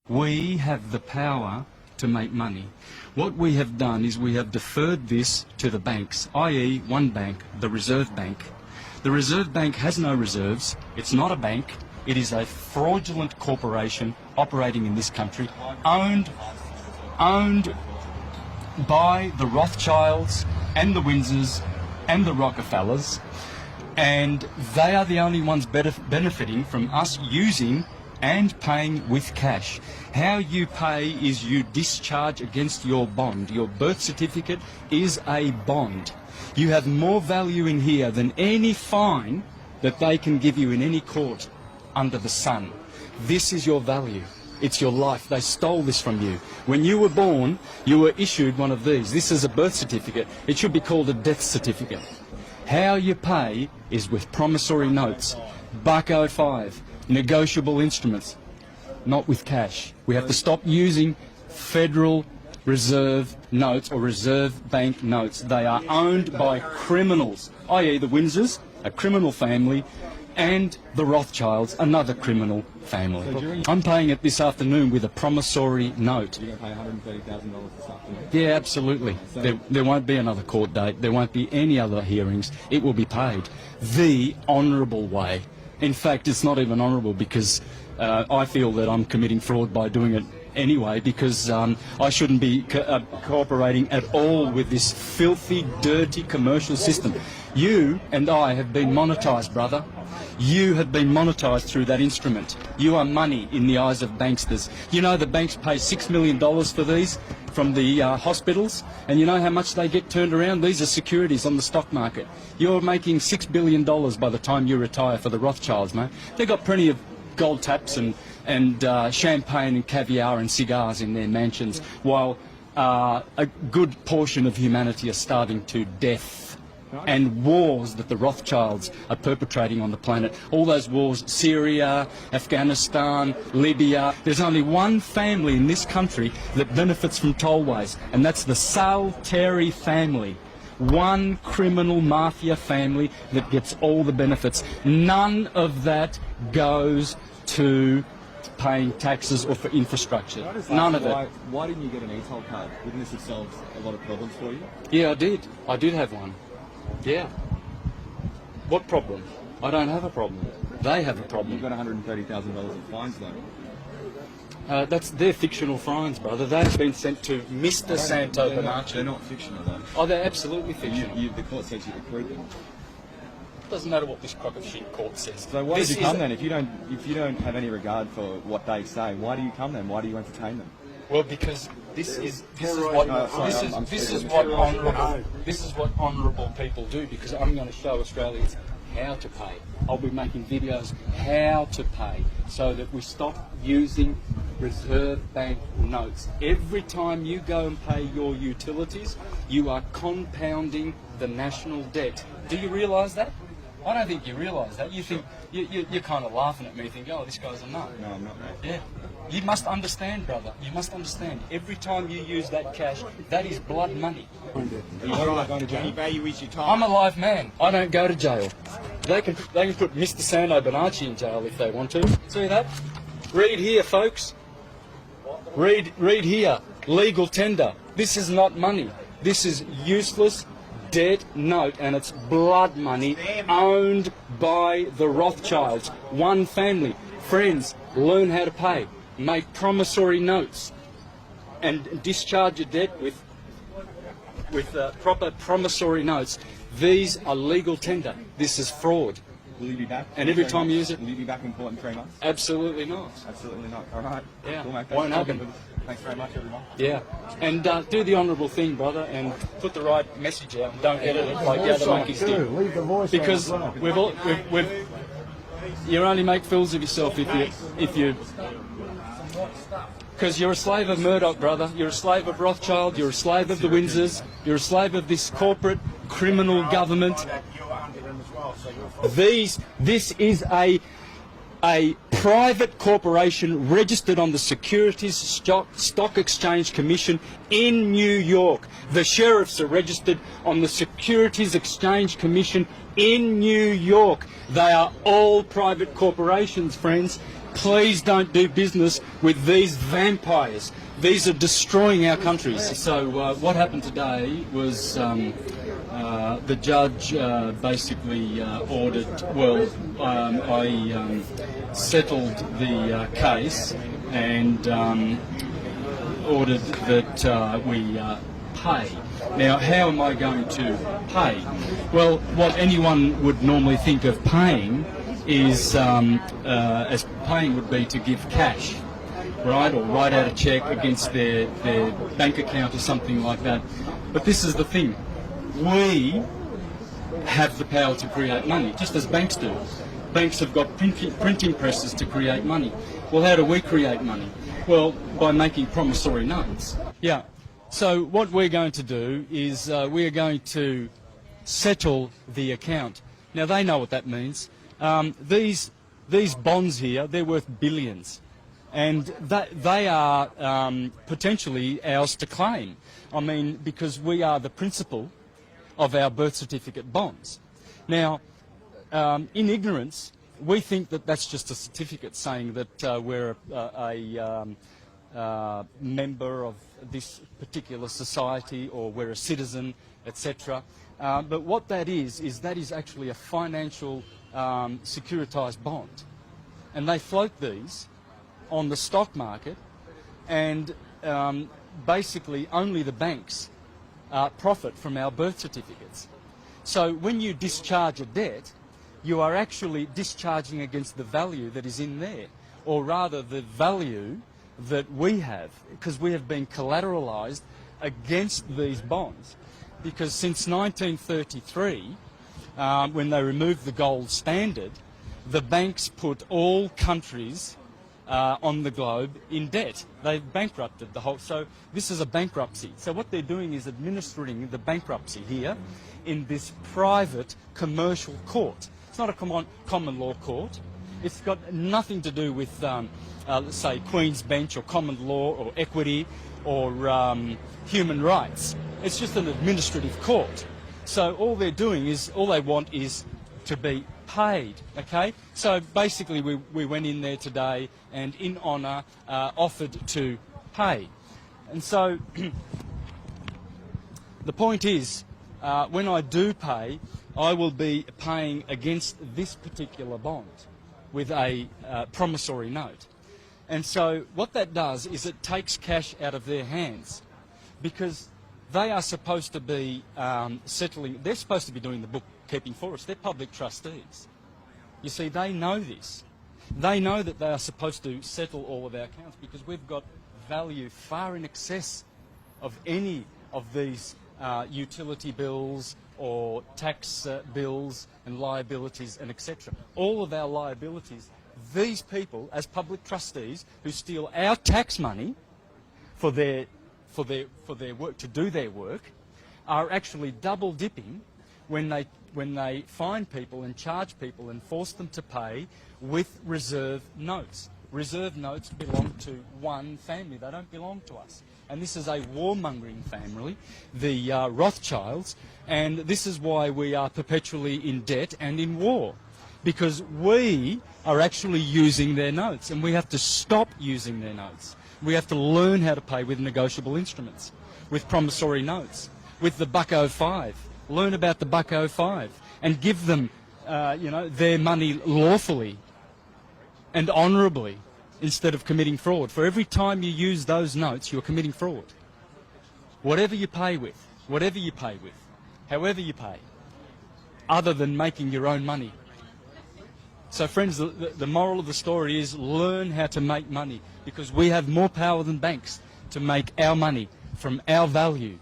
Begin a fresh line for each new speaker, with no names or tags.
We have the power to make money. What we have done is we have deferred this to the banks, i.e. one bank, the Reserve Bank. The Reserve Bank has no reserves. It's not a bank. It is a fraudulent corporation operating in this country, owned by the Rothschilds and the Windsors and the Rockefellers, and they are the only ones benefiting from us using and paying with cash. How you pay is you discharge against your bond. Your birth certificate is a bond. You have more value in here than any fine that they can give you in any court under the sun. This is your value. It's your life. They stole this from you. When you were born, you were issued one of these. This is a birth certificate. It should be called a death certificate. How you pay is with promissory notes, $1.05, negotiable instruments, not with cash. We have to stop using Federal Reserve notes or Reserve Bank notes. They are owned by criminals, i.e. the Windsors, a criminal family, and the Rothschilds, another criminal family. I'm paying it this afternoon with a promissory note.
You're going to pay $130,000 this afternoon?
Yeah, absolutely. There won't be another court date. There won't be any other hearings. It will be paid the honourable way. In fact, it's not even honourable because I feel that I'm committing fraud by doing it anyway, because I shouldn't be cooperating at all with this filthy, dirty commercial system. You and I have been monetised, brother. You have been monetised through that instrument. You are money in the eyes of banksters. You know the banks pay $6 million for these from the hospitals, and you know how much they get turned around? These are securities on the stock market. You're making $6 billion by the time you retire for the Rothschilds, mate. They've got plenty of gold taps and champagne and caviar and cigars in their mansions, while a good portion of humanity are starving to death. And wars that the Rothschilds are perpetrating on the planet. All those wars, Syria, Afghanistan, Libya. There's only one family in this country that benefits from tollways, and that's the Salteri family. One criminal mafia family that gets all the benefits. None of that goes to paying taxes or for infrastructure. None of it.
Why didn't you get an e-toll card? Wouldn't this have solved a lot of problems for you?
Yeah, I did. I did have one. Yeah. What problem? I don't have a problem. They have a problem.
You've got $130,000 in fines, though.
That's their fictional fines, brother. They've been sent to Mr. Santo Bonacci.
They're not fictional, though.
Oh, they're absolutely fictional.
The court says you accrued them.
Doesn't matter what this crock of shit court says.
So why did you come then? If you don't have any regard for what they say, why do you come then? Why do you entertain them?
Well, because this is what honourable people do. Because I'm going to show Australians how to pay. I'll be making videos how to pay, so that we stop using Reserve Bank notes. Every time you go and pay your utilities, you are compounding the national debt. Do you realise that? I don't think you realise that. You think you're kind of laughing at me, thinking, "Oh, this guy's a nut."
No, I'm not.
Yeah, you must understand, brother. You must understand. Every time you use that cash, that is blood money.
Are you not going to jail? Any value is your time.
I'm a live man. I don't go to jail. They can put Mr. Santo Bonacci in jail if they want to. See that? Read here, folks. Read here. Legal tender. This is not money. This is useless debt note, and it's blood money owned by the Rothschilds. One family. Friends, learn how to pay. Make promissory notes and discharge your debt with proper promissory notes. These are legal tender. This is fraud.
Will you be back?
And every time you use it...
Will you be back in court in 3 months?
Absolutely not.
Absolutely not. All right.
Yeah.
Cool, mate.
Won't happen.
Thanks very much, everyone.
Yeah. And do the honourable thing, brother, and put the right message out. And don't edit it like the other monkeys do.
Leave the voice
Because you only make fools of yourself if you... Because you're a slave of Murdoch, brother. You're a slave of Rothschild. You're a slave of the Windsors. You're a slave of this corporate criminal government. This is a private corporation registered on the Securities Stock Exchange Commission in New York. The sheriffs are registered on the Securities Exchange Commission in New York. They are all private corporations, friends. Please don't do business with these vampires. These are destroying our countries. So what happened today was the judge basically ordered, well, I settled the case and ordered that we pay. Now, how am I going to pay? Well, what anyone would normally think of paying is, as paying would be to give cash, right, or write out a cheque against their bank account or something like that. But this is the thing. We have the power to create money, just as banks do. Banks have got printing presses to create money. Well, how do we create money? Well, by making promissory notes. Yeah. So what we're going to do is we are going to settle the account. Now, they know what that means. These bonds here, they're worth billions. And they are potentially ours to claim. I mean, because we are the principal of our birth certificate bonds. Now, in ignorance, we think that that's just a certificate saying that we're a member of this particular society or we're a citizen, etc. But what that is that is actually a financial securitized bond. And they float these on the stock market, and basically only the banks profit from our birth certificates. So when you discharge a debt, you are actually discharging against the value that is in there, or rather the value that we have, because we have been collateralized against these bonds. Because since 1933, when they removed the gold standard, the banks put all countries on the globe in debt. They've bankrupted the whole. So this is a bankruptcy. So what they're doing is administering the bankruptcy here in this private commercial court. It's not a common law court. It's got nothing to do with, let's say, Queen's Bench or common law or equity or human rights. It's just an administrative court. So all they're doing is, all they want is to be paid, okay? So basically we went in there today and in honour offered to pay. And so the point is, when I do pay, I will be paying against this particular bond with a promissory note. And so what that does is it takes cash out of their hands, because they are supposed to be settling, they're supposed to be doing the bookkeeping for us. They're public trustees. You see, they know this. They know that they are supposed to settle all of our accounts because we've got value far in excess of any of these utility bills or tax bills and liabilities and etc. All of our liabilities, these people as public trustees who steal our tax money for their work, to do their work, are actually double dipping when they fine people and charge people and force them to pay with reserve notes. Reserve notes belong to one family. They don't belong to us. And this is a warmongering family, the Rothschilds, and this is why we are perpetually in debt and in war, because we are actually using their notes, and we have to stop using their notes. We have to learn how to pay with negotiable instruments, with promissory notes, with the $1.05. Learn about the $1.05 and give them, their money lawfully and honourably instead of committing fraud. For every time you use those notes, you're committing fraud. Whatever you pay with, however you pay, other than making your own money. So friends, the moral of the story is learn how to make money, because we have more power than banks to make our money from our value.